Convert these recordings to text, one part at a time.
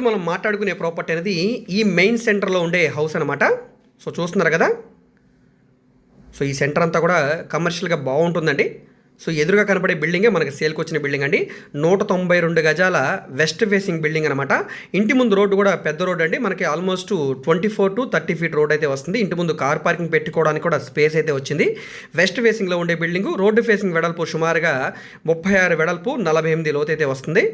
మనం మాట్లాడుకునే ప్రాపర్టీ అనేది ఈ మెయిన్ సెంటర్లో ఉండే హౌస్ అనమాట. సో చూస్తున్నారు కదా. సో ఈ సెంటర్ అంతా కూడా కమర్షియల్గా బాగుంటుందండి. సో ఎదురుగా కనపడే బిల్డింగే మనకి సేల్కి వచ్చిన బిల్డింగ్ అండి. 192 గజాల వెస్ట్ ఫేసింగ్ బిల్డింగ్ అనమాట. ఇంటి ముందు రోడ్డు కూడా పెద్ద రోడ్ అండి. మనకి ఆల్మోస్ట్ 24 to 30 ఫీట్ రోడ్ అయితే వస్తుంది. ఇంటి ముందు కార్ పార్కింగ్ పెట్టుకోవడానికి కూడా స్పేస్ అయితే వచ్చింది. వెస్ట్ ఫేసింగ్లో ఉండే బిల్డింగు. రోడ్డు ఫేసింగ్ వెడల్పు సుమారుగా 36 వెడల్పు, 48 లోతు అయితే వస్తుంది.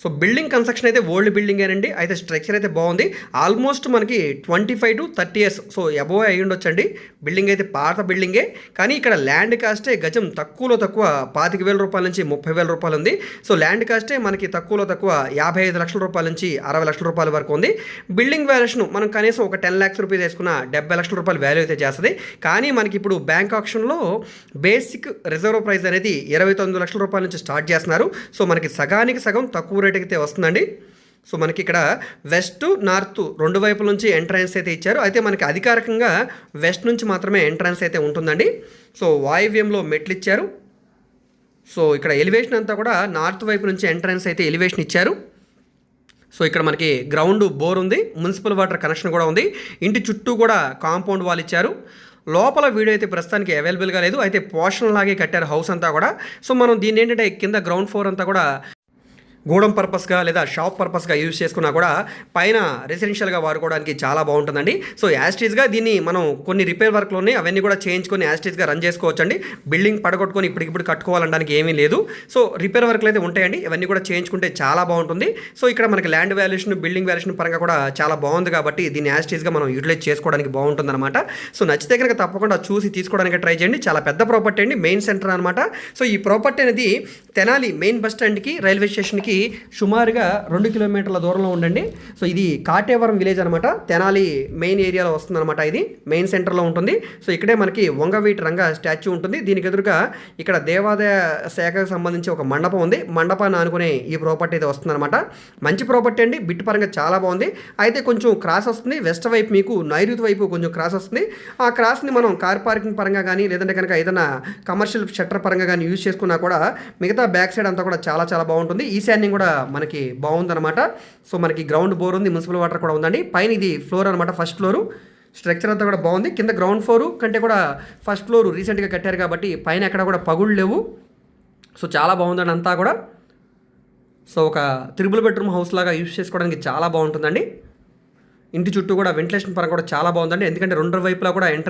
సో బిల్డింగ్ కన్స్ట్రక్షన్ అయితే ఓల్డ్ బిల్డింగేనండి. అయితే స్ట్రక్చర్ అయితే బాగుంది. ఆల్మోస్ట్ మనకి 25 to 30 years సో అబోవ్ అయ్యి ఉండొచ్చండి. బిల్డింగ్ అయితే పాత బిల్డింగే. కానీ ఇక్కడ ల్యాండ్ కాస్టే గజం తక్కువలో తక్కువ 25,000 రూపాయల నుంచి 30,000 రూపాయలు ఉంది. సో ల్యాండ్ కాస్టే మనకి తక్కువలో తక్కువ 55 లక్షల రూపాయల నుంచి 60 లక్షల రూపాయల వరకు ఉంది. బిల్డింగ్ వాల్యుయేషన్ మనం కనీసం ఒక 10 lakhs రూపీస్ వేసుకున్న 70 లక్షల రూపాయల వాల్యూ అయితే చేస్తుంది. కానీ మనకి ఇప్పుడు బ్యాంక్ ఆప్షన్లో బేసిక్ రిజర్వ్ ప్రైస్ అనేది 29 లక్షల రూపాయల నుంచి స్టార్ట్ చేస్తున్నారు. సో మనకి సగానికి సగం తక్కువ రేట్ అయితే వస్తుందండి. సో మనకి ఇక్కడ వెస్ట్ నార్త్ రెండు వైపుల నుంచి ఎంట్రన్స్ అయితే ఇచ్చారు. అయితే మనకి అధికారికంగా వెస్ట్ నుంచి మాత్రమే ఎంట్రన్స్ అయితే ఉంటుందండి. సో వాయువ్యంలో మెట్లు ఇచ్చారు. సో ఇక్కడ ఎలివేషన్ అంతా కూడా నార్త్ వైపు నుంచి ఎంట్రన్స్ అయితే ఎలివేషన్ ఇచ్చారు. సో ఇక్కడ మనకి గ్రౌండ్ బోర్ ఉంది. మున్సిపల్ వాటర్ కనెక్షన్ కూడా ఉంది. ఇంటి చుట్టూ కూడా కాంపౌండ్ వాల్ ఇచ్చారు. లోపల వీడియో అయితే ప్రస్తుతానికి అవైలబుల్గా లేదు. అయితే పోర్షన్ లాగే కట్టారు హౌస్ అంతా కూడా. సో మనం దీన్ని ఏంటంటే కింద గ్రౌండ్ ఫ్లోర్ అంతా కూడా గూడెం పర్పస్గా లేదా షాప్ పర్పస్గా యూజ్ చేసుకున్నా కూడా పైన రెసిడెన్షియల్గా వాడుకోవడానికి చాలా బాగుంటుందండి. సో యాస్టీజ్గా దీన్ని మనం కొన్ని రిపేర్ వర్క్లు ఉన్నాయి, అవన్నీ కూడా చేయించుకొని యాస్టీజ్గా రన్ చేసుకోవచ్చండి. బిల్డింగ్ పడగొట్టుకొని ఇప్పటికిప్పుడు కట్టుకోవాలనడానికి ఏమీ లేదు. సో రిపేర్ వర్క్లు అయితే ఉంటాయండి, ఇవన్నీ కూడా చేయించుకుంటే చాలా బాగుంటుంది. సో ఇక్కడ మనకి ల్యాండ్ వాల్యుయేషన్, బిల్డింగ్ వాల్యుయేషన్ పరంగా కూడా చాలా బాగుంది కాబట్టి దీన్ని యాస్టీజ్గా మనం యూటిలైజ్ చేసుకోవడానికి బాగుంటుందన్నమాట. సో నచ్చితే కనుక తప్పకుండా చూసి తీసుకోవడానికి ట్రై చేయండి. చాలా పెద్ద ప్రాపర్టీ అండి, మెయిన్ సెంటర్ అనమాట. సో ఈ ప్రాపర్టీ అనేది తెనాలి మెయిన్ బస్ స్టాండ్కి, రైల్వే స్టేషన్కి సుమారుగా 2 కిలోమీటర్ల దూరంలో ఉండండి. సో ఇది కాటేవరం విలేజ్ అనమాట. తెనాలి మెయిన్ ఏరియాలో వస్తుంది అనమాట. ఇది మెయిన్ సెంటర్లో ఉంటుంది. సో ఇక్కడే మనకి వంగవీటి రంగ స్టాచ్యూ ఉంటుంది. దీనికి ఎదురుగా ఇక్కడ దేవాదాయ శాఖకు సంబంధించి ఒక మండపం ఉంది. మండపాన్ని ఆనుకునే ఈ ప్రాపర్టీ అయితే వస్తుంది అనమాట. మంచి ప్రాపర్టీ అండి, బిట్ పరంగా చాలా బాగుంది. అయితే కొంచెం క్రాస్ వస్తుంది. వెస్ట్ వైపు మీకు నైరుతి వైపు కొంచెం క్రాస్ వస్తుంది. ఆ క్రాస్ని మనం కార్ పార్కింగ్ పరంగా కానీ లేదంటే కనుక ఏదైనా కమర్షియల్ షట్టర్ పరంగా కానీ యూజ్ చేసుకున్నా కూడా మిగతా బ్యాక్ సైడ్ అంతా కూడా చాలా చాలా బాగుంటుంది. ఈశాన్యం కూడా మనకి బాగుందన్నమాట. సో మనకి గ్రౌండ్ బోర్ ఉంది, మున్సిపల్ వాటర్ కూడా ఉందండి. పైన ఇది ఫ్లోర్ అనమాట, ఫస్ట్ ఫ్లోరు. స్ట్రక్చర్ అంతా కూడా బాగుంది. కింద గ్రౌండ్ ఫ్లోర్ కంటే కూడా ఫస్ట్ ఫ్లోర్ రీసెంట్గా కట్టారు కాబట్టి పైన ఎక్కడ కూడా పగుళ్ళు లేవు. సో చాలా బాగుందండి అంతా కూడా. సో ఒక 3 బెడ్రూమ్ హౌస్ లాగా యూజ్ చేసుకోవడానికి చాలా బాగుంటుందండి. ఇంటి చుట్టూ కూడా వెంటిలేషన్ పరంగా కూడా చాలా బాగుందండి. ఎందుకంటే రెండు వైపులా కూడా